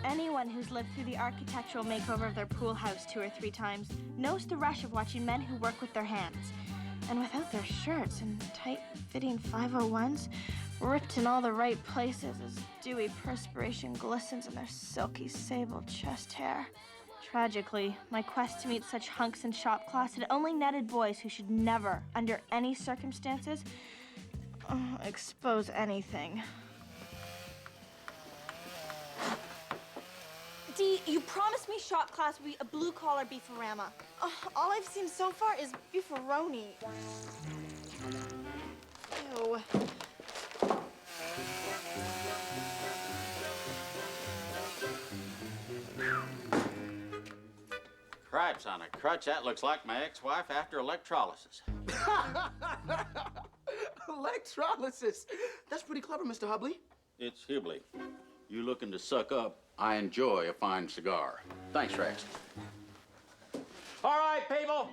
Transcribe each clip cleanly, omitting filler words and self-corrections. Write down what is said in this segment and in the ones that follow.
Anyone who's lived through the architectural makeover of their pool house 2 or 3 times knows the rush of watching men who work with their hands. And without their shirts and tight-fitting 501s, ripped in all the right places as dewy perspiration glistens in their silky sable chest hair. Tragically, my quest to meet such hunks in shop class had only netted boys who should never, under any circumstances, expose anything. Dee, you promised me shop class would be a blue-collar beefarama. All I've seen so far is beefaroni. Ew. Cripes on a crutch, that looks like my ex-wife after electrolysis. Electrolysis? That's pretty clever, Mr. Hubley. It's Hibley. You looking to suck up? I enjoy a fine cigar. Thanks, Rex. All right, people.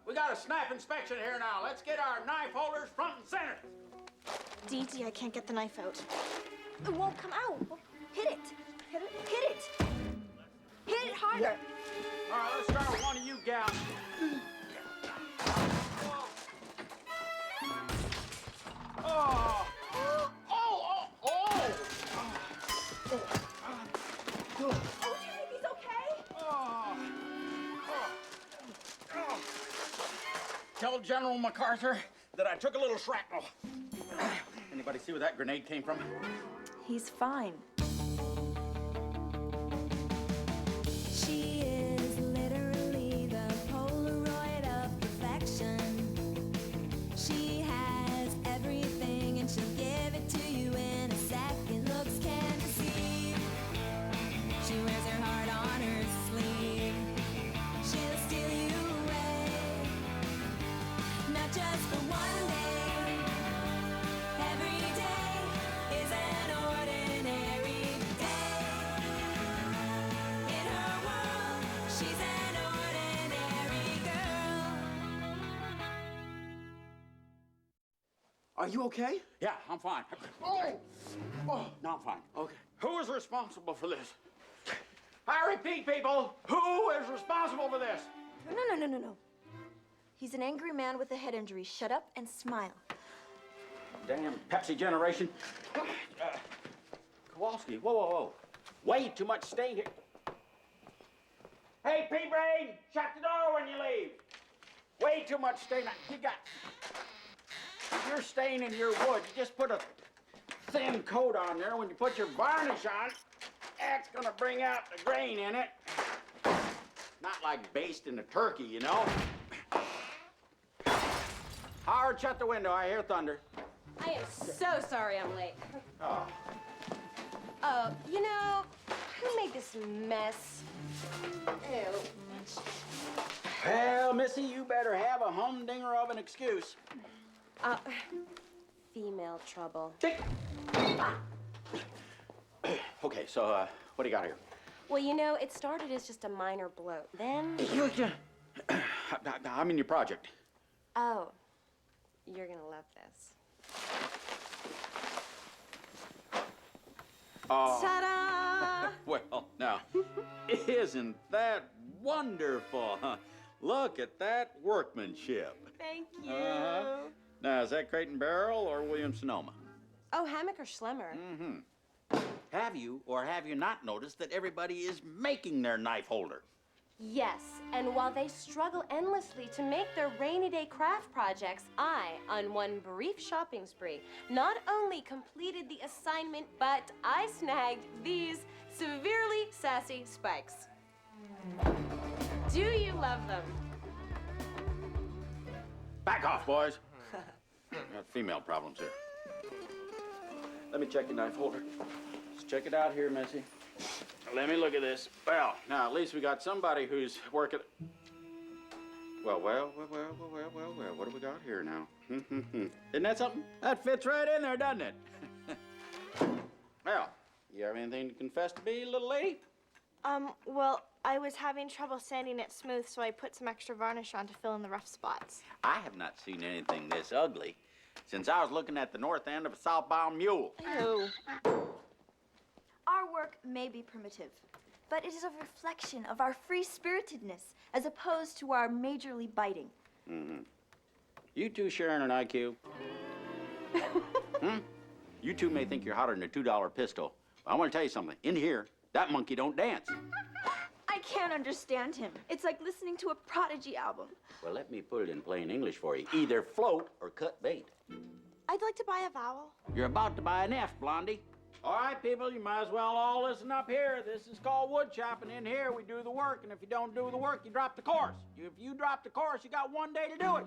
We got a snap inspection here now. Let's get our knife holders front and center. Dee, I can't get the knife out. It won't come out. Hit it. Hit it. Hit it. Hit it harder. All right, let's start with one of you gals. Oh! Oh! Oh! Oh! Oh, do you think he's okay? Tell General MacArthur that I took a little shrapnel. Anybody see where that grenade came from? He's fine. She is literally the Polaroid of perfection. She has everything and she'll give it to you in a second. Looks can deceive. She wears her heart on her sleeve. She'll steal you away, not just for one day. Every day is an ordinary day. In her world, she's an ordinary girl. Are you okay? Yeah, I'm fine. Oh! Oh! No, I'm fine. Okay. Who is responsible for this? I repeat, people, who is responsible for this? No. He's an angry man with a head injury. Shut up and smile. Damn Pepsi generation. Kowalski, whoa. Way too much stain here. Hey, P-Brain, shut the door when you leave. Way too much stain. You're staining your wood. You just put a thin coat on there. When you put your varnish on, that's gonna bring out the grain in it. Not like basting a turkey, you know. Howard, shut the window. I hear thunder. I am so sorry I'm late. Oh. You know, who made this mess? Ew. Well, Missy, you better have a humdinger of an excuse. Female trouble. Okay, so, what do you got here? Well, you know, it started as just a minor bloat. Then, I'm in your project. oh, you're gonna love this. Ta-da! Well, now, isn't that wonderful? Huh? Look at that workmanship. Thank you. Now, is that Crate and Barrel or Williams-Sonoma? Oh, Hammack or Schlemmer. Have you or have you not noticed that everybody is making their knife holder? Yes, and while they struggle endlessly to make their rainy day craft projects, I, on one brief shopping spree, not only completed the assignment, but I snagged these severely sassy spikes. Do you love them? Back off, boys. Got female problems here. Let me check your knife holder. Let's check it out here, Missy. Let me look at this. Well, now at least we got somebody who's working. Well. What do we got here now? Isn't that something? That fits right in there, doesn't it? Well, you have anything to confess to be, little lady? Well, I was having trouble sanding it smooth, so I put some extra varnish on to fill in the rough spots. I have not seen anything this ugly since I was looking at the north end of a southbound mule. Ew. Our Our work may be primitive, but it is a reflection of our free-spiritedness as opposed to our majorly biting. You two sharing an IQ? You two may think you're hotter than a $2 pistol. But I want to tell you something. In here, that monkey don't dance. I can't understand him. It's like listening to a Prodigy album. Well, let me put it in plain English for you. Either float or cut bait. I'd like to buy a vowel. You're about to buy an F, Blondie. All right, people, you might as well all listen up here. This is called wood chopping. In here, we do the work, and if you don't do the work, you drop the course. If you drop the course, you got 1 day to do it.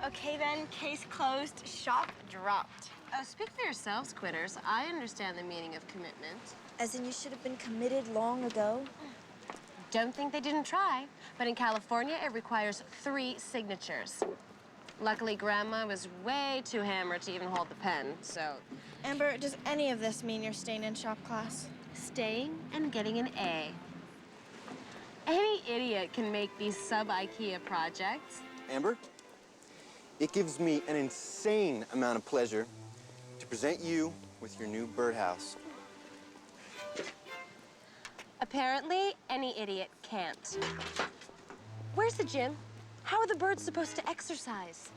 Okay then, case closed, shop dropped. Speak for yourselves, quitters. I understand the meaning of commitment. As in you should have been committed long ago? Don't think they didn't try, but in California, it requires 3 signatures. Luckily, Grandma was way too hammered to even hold the pen, so... Amber, does any of this mean you're staying in shop class? Staying and getting an A. Any idiot can make these sub-IKEA projects. Amber, it gives me an insane amount of pleasure to present you with your new birdhouse. Apparently, any idiot can't. Where's the gym? How are the birds supposed to exercise?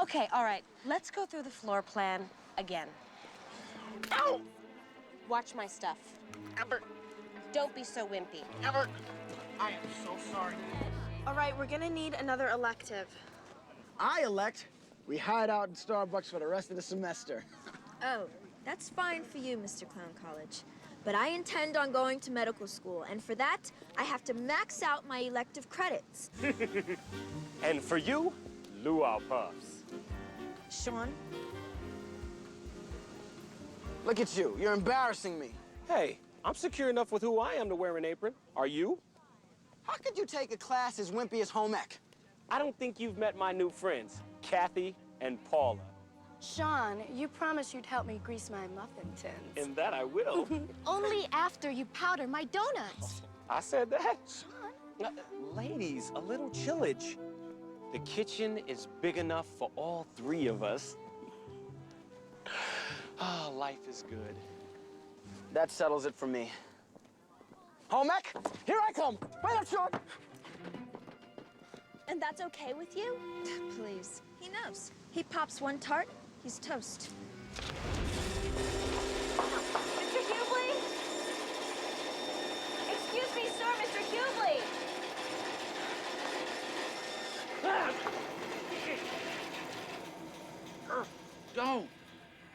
Okay, all right. Let's go through the floor plan again. Ow! Watch my stuff. Amber, Don't be so wimpy. Amber, I am so sorry. All right, we're gonna need another elective. I elect we hide out in Starbucks for the rest of the semester. Oh, that's fine for you, Mr. Clown College. But I intend on going to medical school, and for that, I have to max out my elective credits. And for you, luau puffs. Sean? Look at you. You're embarrassing me. Hey, I'm secure enough with who I am to wear an apron. Are you? How could you take a class as wimpy as home ec? I don't think you've met my new friends, Kathy and Paula. Sean, you promised you'd help me grease my muffin tins. And that I will. Only after you powder my donuts. I said that. Sean. Ladies, a little chillage. The kitchen is big enough for all 3 of us. Ah, life is good. That settles it for me. Home ec, here I come. Wait up, Sean. And that's okay with you? Please. He knows. He pops 1 tart, he's toast. Mr. Hubley? Excuse me, sir, Mr. Hubley. Don't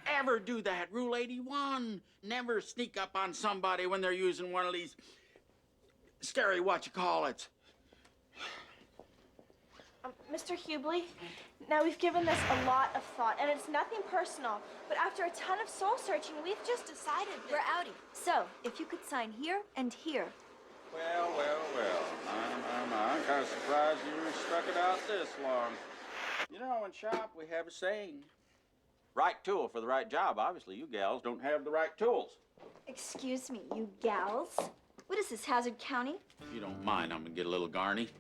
ever do that. Rule 81. Never sneak up on somebody when they're using one of these scary whatchamacallits. Mr. Hubley, now we've given this a lot of thought, and it's nothing personal, but after a ton of soul searching, we've just decided that... We're outie. So, if you could sign here and here. Well. I'm kind of surprised you stuck it out this long. You know, in shop, we have a saying. Right tool for the right job. Obviously, you gals don't have the right tools. Excuse me, you gals. What is this, Hazard County? If you don't mind, I'm gonna get a little Garney.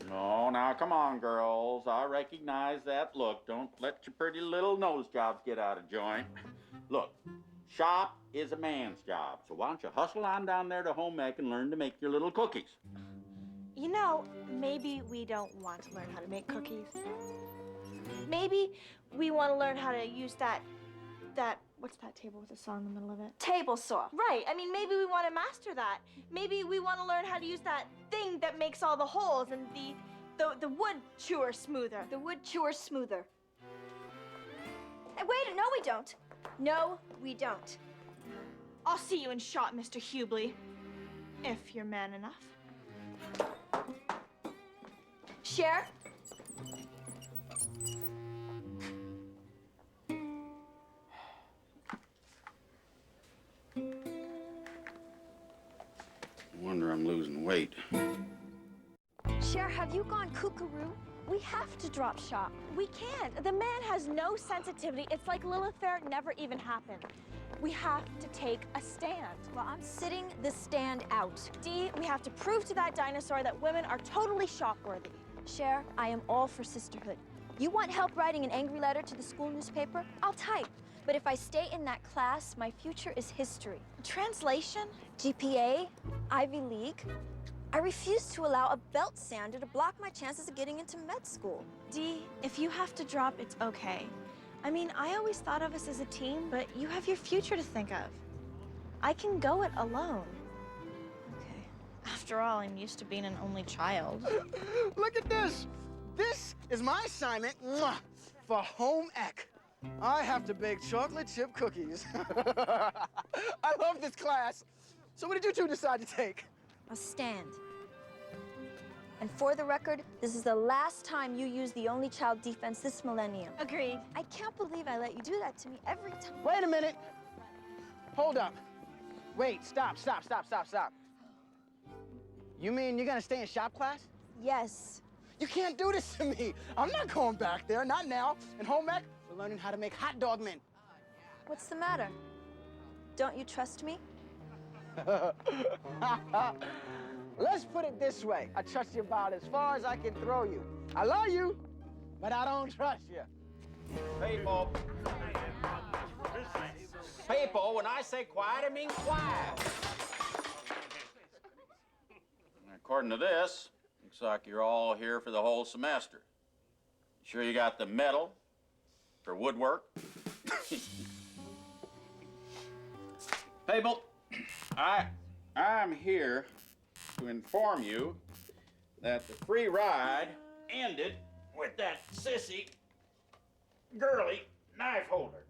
No, now come on, girls. I recognize that look. Don't let your pretty little nose jobs get out of joint. Look, shop is a man's job, so why don't you hustle on down there to home ec and learn to make your little cookies? You know, maybe we don't want to learn how to make cookies. Maybe we want to learn how to use that, what's that table with a saw in the middle of it? Table saw. Right, I mean, maybe we want to master that. Maybe we want to learn how to use that thing that makes all the holes and the wood chewer smoother. The wood chewer smoother. Hey, wait, no we don't. No, we don't. I'll see you in shop, Mr. Hubley. If you're man enough. Cher? No wonder I'm losing weight. Cher, have you gone kookaroo? We have to drop shop. We can't. The man has no sensitivity. It's like Lilith Fair never even happened. We have to take a stand. Well, I'm sitting the stand out. Dee, we have to prove to that dinosaur that women are totally shop-worthy. Cher, I am all for sisterhood. You want help writing an angry letter to the school newspaper? I'll type. But if I stay in that class, my future is history. Translation? GPA, Ivy League. I refuse to allow a belt sander to block my chances of getting into med school. Dee, if you have to drop, it's okay. I mean, I always thought of us as a team, but you have your future to think of. I can go it alone. Okay. After all, I'm used to being an only child. Look at this. This is my assignment for home ec. I have to bake chocolate chip cookies. I love this class. So what did you two decide to take? A stand. And for the record, this is the last time you use the only child defense this millennium. Agreed. I can't believe I let you do that to me every time. Wait a minute. Hold up. Wait, stop. You mean you're gonna stay in shop class? Yes. You can't do this to me. I'm not going back there, not now. In home ec, we're learning how to make hot dog men. What's the matter? Don't you trust me? Let's put it this way. I trust you about as far as I can throw you. I love you, but I don't trust you. People. People, when I say quiet, I mean quiet. According to this, looks like you're all here for the whole semester. Sure you got the medal for woodwork? People, I'm here to inform you that the free ride ended with that sissy, girly knife holder.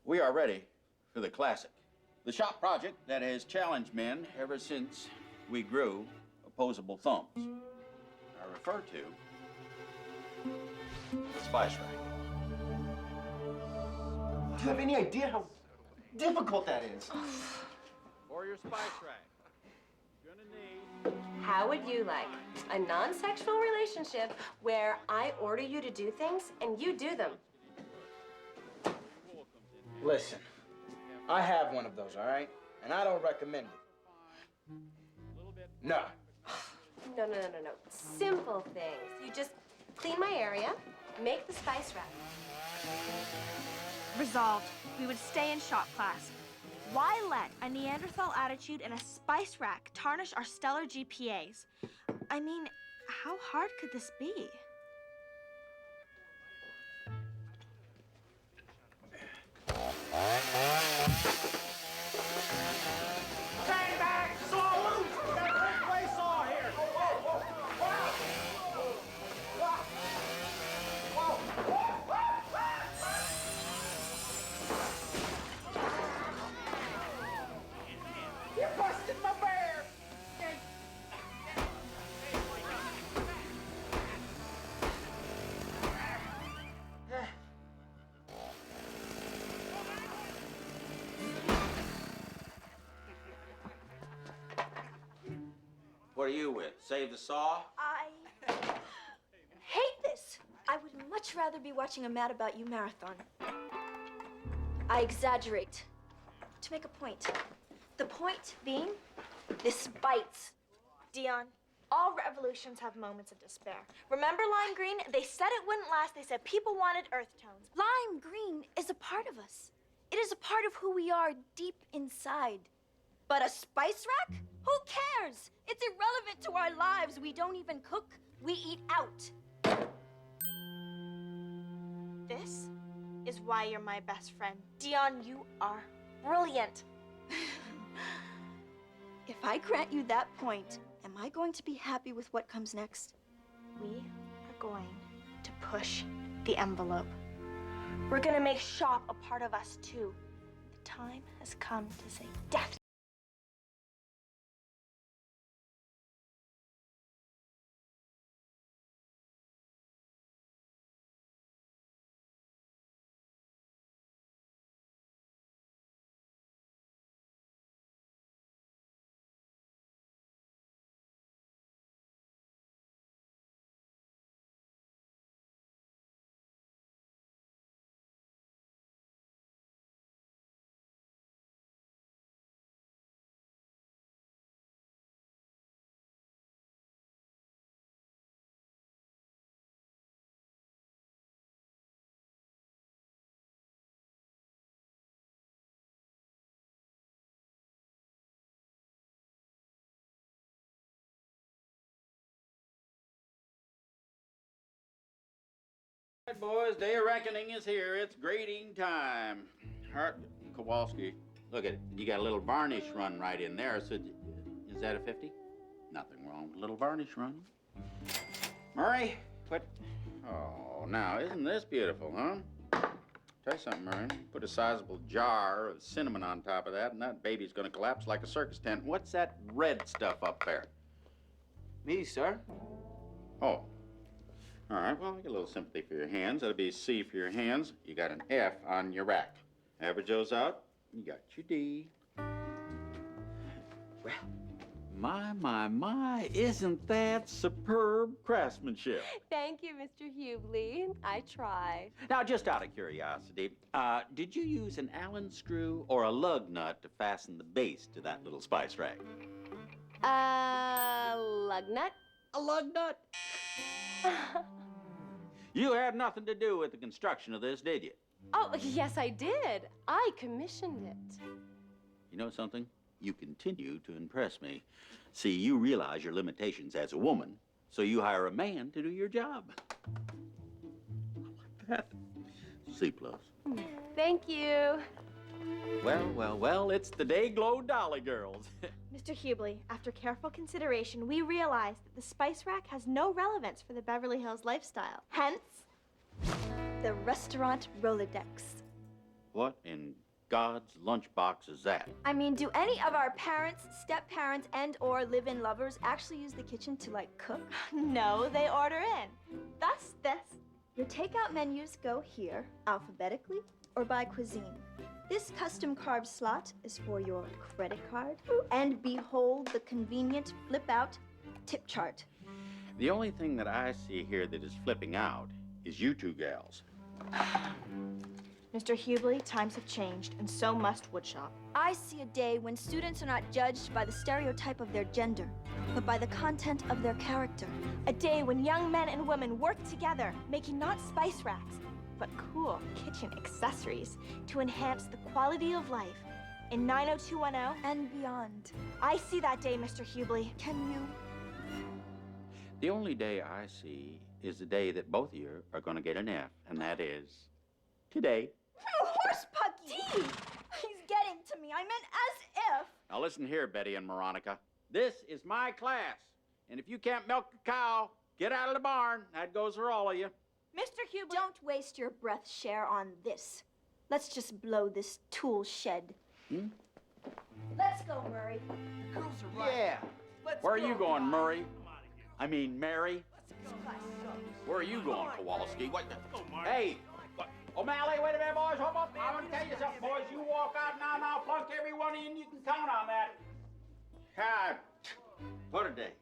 We are ready for the classic, the shop project that has challenged men ever since we grew opposable thumbs. I refer to the Spice Rack. Do you have any idea how difficult that is? For your Spice Rack, you're gonna need... How would you like a non-sexual relationship where I order you to do things and you do them? Listen, I have one of those, all right? And I don't recommend it. No. No. Simple things. You just clean my area, make the spice rack. Resolved. We would stay in shop class. Why let a Neanderthal attitude and a spice rack tarnish our stellar GPAs? I mean, how hard could this be? Stand back! Saw loose! We got a three-way saw here! You busted my bear! What are you with? Save the saw? I hate this. I would much rather be watching a Mad About You marathon. I exaggerate to make a point. The point being, this bites. Dion, all revolutions have moments of despair. Remember Lime Green? They said it wouldn't last. They said people wanted earth tones. Lime green is a part of us. It is a part of who we are deep inside. But a spice rack? Who cares? It's irrelevant to our lives. We don't even cook. We eat out. This is why you're my best friend. Dion, you are brilliant. If I grant you that point, am I going to be happy with what comes next? We are going to push the envelope. We're gonna make shop a part of us too. The time has come to say death All right, boys, day of reckoning is here. It's grading time. Hart, Kowalski, look at it. You got a little varnish run right in there. So, is that a 50? Nothing wrong with a little varnish run. Murray, what? Oh, now, isn't this beautiful, huh? Tell you something, Murray. Put a sizable jar of cinnamon on top of that, and that baby's gonna collapse like a circus tent. What's that red stuff up there? Me, sir? Oh. All right, well, I get a little sympathy for your hands. That'll be a C for your hands. You got an F on your rack. Average those out, you got your D. Well, my, isn't that superb craftsmanship? Thank you, Mr. Hubley. I try. Now, just out of curiosity, did you use an Allen screw or a lug nut to fasten the base to that little spice rack? Lug nut? A lug nut? You had nothing to do with the construction of this, did you? Oh, yes, I did. I commissioned it. You know something? You continue to impress me. See, you realize your limitations as a woman, so you hire a man to do your job. I like that. C+. Thank you. Well, it's the Day-Glow Dolly Girls. Mr. Hubley, after careful consideration, we realized that the spice rack has no relevance for the Beverly Hills lifestyle. Hence, The restaurant Rolodex. What in God's lunchbox is that? I mean, do any of our parents, step-parents, and/or live-in lovers actually use the kitchen to, like, cook? no, they order in. Thus, this. Your takeout menus go here, alphabetically or by cuisine. This custom carved slot is for your credit card. And behold the convenient flip-out tip chart. The only thing that I see here that is flipping out is you two gals. Mr. Hubley, times have changed, and so must woodshop. I see a day when students are not judged by the stereotype of their gender, but by the content of their character. A day when young men and women work together, making not spice racks, but cool kitchen accessories to enhance the quality of life in 90210 And beyond. I see that day, Mr. Hubley. Can you? The only day I see is the day that both of you are going to get an F, and that is today. Horse pucky! He's getting to me. I meant as if. Now listen here, Betty and Veronica. This is my class, and if you can't milk a cow, get out of the barn. That goes for all of you. Mr. Hubley. Don't waste your breath, Cher, on this. Let's just blow this tool shed. Let's go, Murray. Yeah. Where are you going, Murray? I mean, Mary. Where are you going, Kowalski? What? Hey, O'Malley, wait a minute, boys. Hold up. I'm gonna tell you something, boys. You walk out now, plunk everyone in. You can count on that. God, what a day.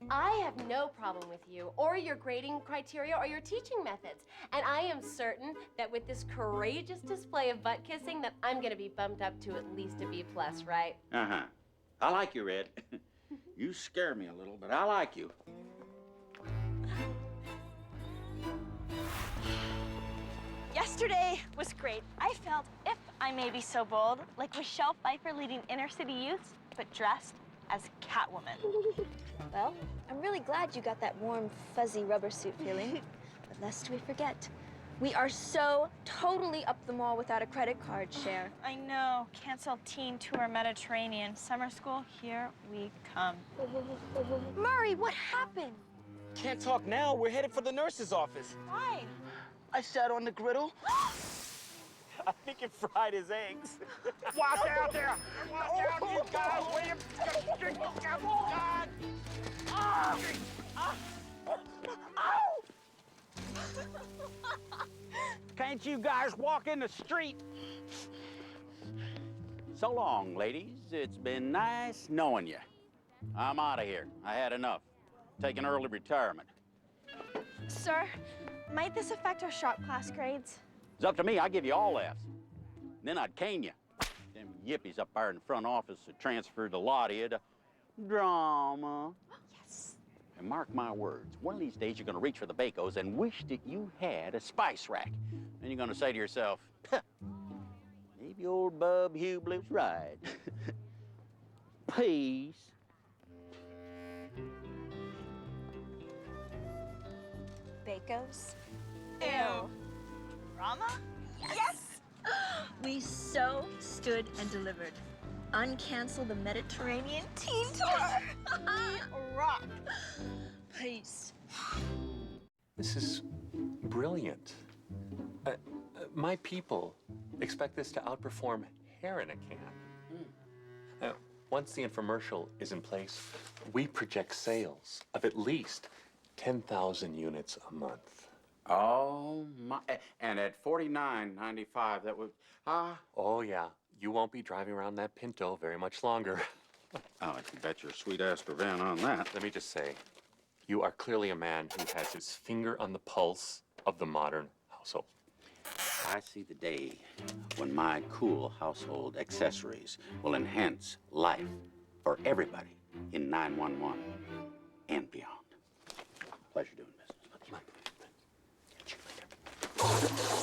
I have no problem with you, or your grading criteria, or your teaching methods. And I am certain that with this courageous display of butt kissing, that I'm gonna be bumped up to at least a B+, right? Uh-huh. I like you, Red. You scare me a little, but I like you. Yesterday was great. I felt, if I may be so bold, like Michelle Pfeiffer leading inner city youths, but dressed as Catwoman. Well, I'm really glad you got that warm, fuzzy rubber suit feeling. But lest we forget, we are so totally up the mall without a credit card, Cher. I know. Cancel teen tour Mediterranean. Summer school, here we come. Murray, what happened? Can't talk now. We're headed for the nurse's office. Why? I sat on the griddle. I think it fried his eggs. Watch out there! Watch out, you guys! William, God! Can't you guys walk in the street? So long, ladies. It's been nice knowing you. I'm out of here. I had enough. Taking early retirement. Sir, might this affect our shop class grades? It's up to me. I give you all F's. Then I'd cane you. Them yippies up there in the front office that transferred the lot of you to drama. Yes. And mark my words, one of these days you're gonna reach for the Bacos and wish that you had a spice rack. Then you're gonna say to yourself, maybe old Bub Hubley was right. Peace. Bacos? Ew. Drama? Yes! We so stood and delivered. Uncancel the Mediterranean teen tour. We rock. Please. This is brilliant. My people expect this to outperform hair in a can. Once the infomercial is in place, we project sales of at least 10,000 units a month. Oh, my. And at $49.95, that would, Oh, yeah. You won't be driving around that Pinto very much longer. Oh, I can bet your sweet Astor van on that. Let me just say, you are clearly a man who has his finger on the pulse of the modern household. I see the day when my cool household accessories will enhance life for everybody in 911 and beyond. Pleasure doing business with you.